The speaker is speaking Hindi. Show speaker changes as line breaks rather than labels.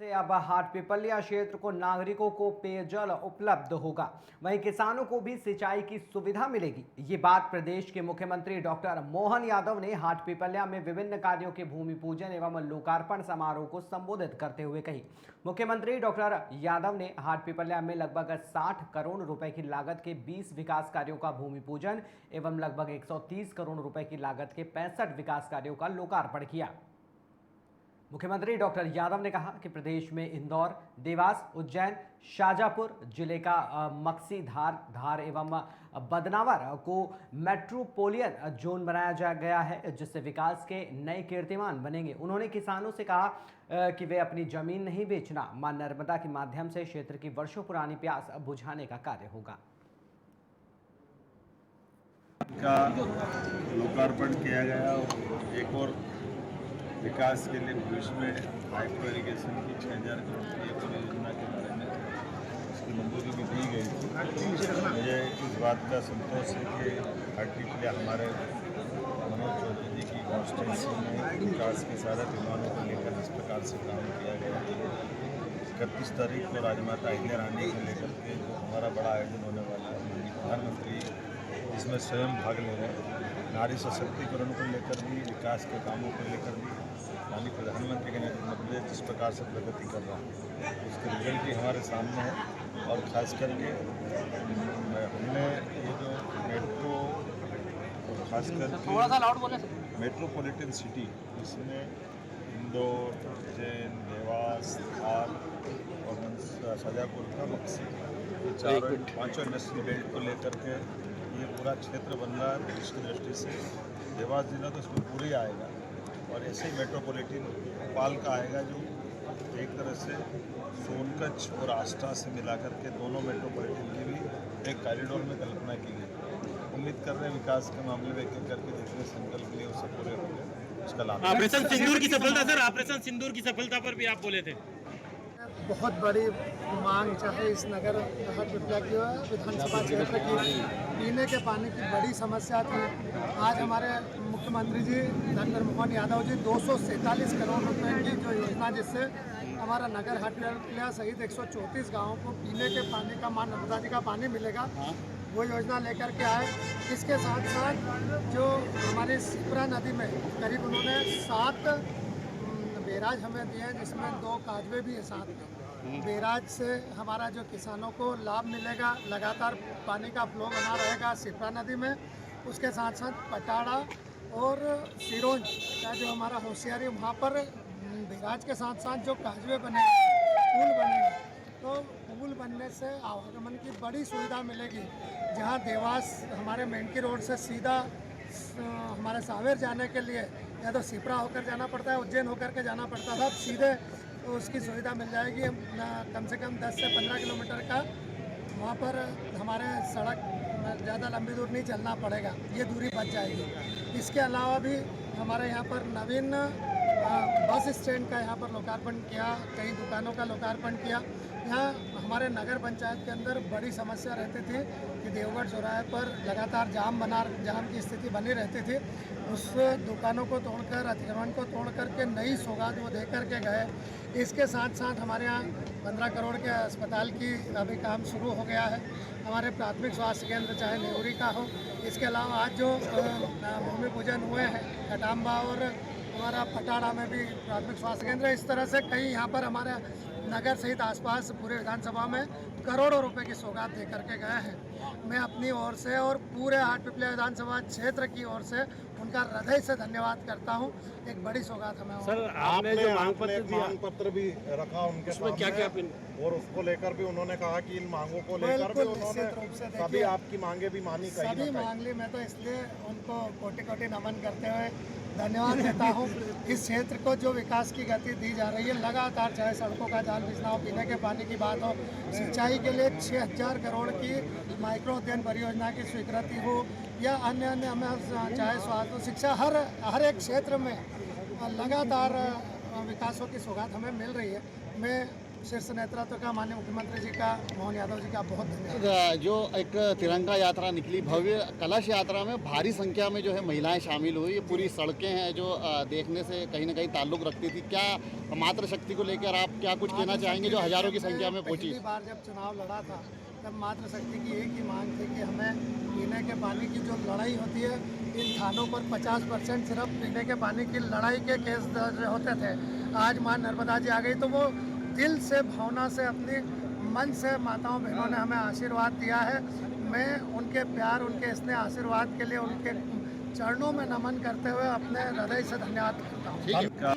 से अब हाटपिपलिया क्षेत्र को नागरिकों को पेयजल उपलब्ध होगा, वहीं किसानों को भी सिंचाई की सुविधा मिलेगी। ये बात प्रदेश के मुख्यमंत्री डॉक्टर मोहन यादव ने हाटपिपलिया में विभिन्न कार्यों के भूमि पूजन एवं लोकार्पण समारोह को संबोधित करते हुए कही। मुख्यमंत्री डॉक्टर यादव ने हाटपिपलिया में लगभग 60 करोड़ रुपए की लागत के 20 विकास कार्यों का भूमि पूजन एवं लगभग 130 करोड़ रुपए की लागत के 65 विकास कार्यों का लोकार्पण किया। मुख्यमंत्री डॉक्टर यादव ने कहा कि प्रदेश में इंदौर, देवास, उज्जैन, शाजापुर जिले का मक्सी धार एवं बदनावर को मेट्रोपोलियन जोन बनाया गया है, जिससे विकास के नए कीर्तिमान बनेंगे। उन्होंने किसानों से कहा कि वे अपनी जमीन नहीं बेचना, मां नर्मदा के माध्यम से क्षेत्र की वर्षों पुरानी प्यास बुझाने का कार्य होगा।
का लोकार्पण किया गया और एक और विकास के लिए भविष्य में माइक्रो इरिगेशन की 6000 करोड़ की परियोजना के बारे में उसकी मंजूरी भी दी गई थी। मुझे इस बात का संतोष है कि हाटपिपलिया हमारे मनोज चौधरी जी की कॉन्स्टिट्यूंसी में विकास के सारे निर्माणों को लेकर जिस प्रकार से काम किया गया है। 31 तारीख को राजमाता अहिल्या रानी को लेकर के जो हमारा बड़ा आयोजन होने वाला है, प्रधानमंत्री इसमें स्वयं भाग ले रहे हैं। नारी सशक्तिकरण को लेकर भी, विकास के कामों को लेकर भी माननीय प्रधानमंत्री के नेतृत्व में जिस प्रकार से प्रगति कर रहा है उसके रिजल्ट भी हमारे सामने है। और खास करके हमने ये जो मेट्रो, खास करके मेट्रोपॉलिटन सिटी, इसमें इंदौर, उज्जैन, देवास, धार और शाजापुर का मकसद पाँचों इंडस्ट्रियल बेल्ट को लेकर के ये पूरा क्षेत्र बन रहा है। भविष्य की दृष्टि से देवास जिला तो इसमें पूरी आएगा और ऐसे ही मेट्रोपॉलिटन भोपाल का आएगा, जो एक तरह से सोनकच्छ और आष्टा से मिलाकर के दोनों मेट्रोपॉलिटन की भी एक कॉरिडोर में कल्पना की गई। उम्मीद कर रहे हैं विकास के मामले में एक करके जितने संकल्प लिए उससे पूरे होंगे, उसका लाभ।
ऑपरेशन सिंदूर की सफलता, सर ऑपरेशन सिंदूर की सफलता पर भी आप बोले थे।
बहुत बड़ी मांग चाहे इस नगर हाटपिपलिया की विधानसभा क्षेत्र की पीने के पानी की बड़ी समस्या थी। आज हमारे मुख्यमंत्री जी डॉक्टर मोहन यादव जी 247 करोड़ रुपए की जो योजना, जिससे हमारा नगर हाटपिपलिया सहित 134 गाँवों को पीने के पानी का, मां नर्मदा जी का पानी मिलेगा, वो योजना लेकर के आए। इसके साथ साथ जो हमारी सिपरा नदी में करीब उन्होंने 7 बैराज हमें दिए, जिसमें 2 काजवे भी है साथ में। बैराज से हमारा जो किसानों को लाभ मिलेगा, लगातार पानी का फ्लो बना रहेगा सिपरा नदी में। उसके साथ साथ पटाड़ा और सिरोंज का जो हमारा होशियारी, वहाँ पर बैराज के साथ साथ जो काजवे बने, पुल बनेगा, तो पुल बनने से आवागमन की बड़ी सुविधा मिलेगी। जहाँ देवास हमारे मेंढकी रोड से सीधा हमारे सावेर जाने के लिए या तो सिपरा होकर जाना पड़ता है, उज्जैन होकर के जाना पड़ता था, अब सीधे उसकी सुविधा मिल जाएगी। कम से कम 10 से 15 किलोमीटर का वहाँ पर हमारे सड़क ज़्यादा लंबी दूर नहीं चलना पड़ेगा, ये दूरी बच जाएगी। इसके अलावा भी हमारे यहाँ पर नवीन बस स्टैंड का यहाँ पर लोकार्पण किया, कई दुकानों का लोकार्पण किया। यहाँ हमारे नगर पंचायत के अंदर बड़ी समस्या रहती थी कि देवगढ़ चौराहे पर लगातार जाम की स्थिति बनी रहती थी। उस दुकानों को तोड़कर, अतिक्रमण को तोड़ करके नई सौगात वो दे करके गए। इसके साथ साथ हमारे यहाँ 15 करोड़ के अस्पताल की अभी काम शुरू हो गया है। हमारे प्राथमिक स्वास्थ्य केंद्र चाहे नेवरी का हो, इसके अलावा आज जो भूमि पूजन हुए हैं कटाम्बा और हमारा पटाड़ा में भी प्राथमिक स्वास्थ्य केंद्र, इस तरह से कई यहाँ पर हमारे नगर सहित आसपास पूरे विधानसभा में करोड़ों रुपए की सौगात दे करके गए हैं। मैं अपनी ओर से और पूरे हाटपिपलिया विधानसभा क्षेत्र की ओर से उनका हृदय से धन्यवाद करता हूं। एक बड़ी सौगात हमें।
सर आपने जो मांग
पत्र भी रखा उनके सामने,
क्या
और उसको लेकर भी उन्होंने कहा कि इन मांगों को लेकर भी उन्होंने सभी आपकी मांगे भी मानी,
सभी मांग ली। मैं तो इसलिए उनको कोटि-कोटि नमन करते हुए धन्यवाद देता हूं। इस क्षेत्र को जो विकास की गति दी जा रही है लगातार, चाहे सड़कों का जाल बिछना हो, पीने के पानी की बात हो, सिंचाई के लिए 6000 करोड़ की माइक्रो उद्यान परियोजना की स्वीकृति हो, या अन्य हमें चाहे स्वास्थ्य, शिक्षा, हर एक क्षेत्र में लगातार विकासों की सौगात हमें मिल रही है। मैं शीर्ष नेतृत्व का, माननीय मुख्यमंत्री जी का, मोहन यादव जी का बहुत धन्यवाद।
जो एक तिरंगा यात्रा निकली, भव्य कलश यात्रा में भारी संख्या में जो है महिलाएं शामिल हुई। ये पूरी सड़कें हैं जो देखने से कहीं ना कहीं ताल्लुक रखती थी। क्या मातृशक्ति को लेकर आप क्या कुछ कहना चाहेंगे जो हजारों की संख्या में पहुंची?
पहली बार जब चुनाव लड़ा था तब मातृशक्ति की एक ही मांग थी कि हमें पीने के पानी की जो लड़ाई होती है, इन थानों पर 50% सिर्फ पीने के पानी की लड़ाई के केस दर्ज होते थे। आज मां नर्मदा जी आ गई तो वो दिल से, भावना से, अपनी मन से माताओं बहनों ने हमें आशीर्वाद दिया है। मैं उनके प्यार, उनके स्नेह आशीर्वाद के लिए उनके चरणों में नमन करते हुए अपने हृदय से धन्यवाद करता हूँ।
का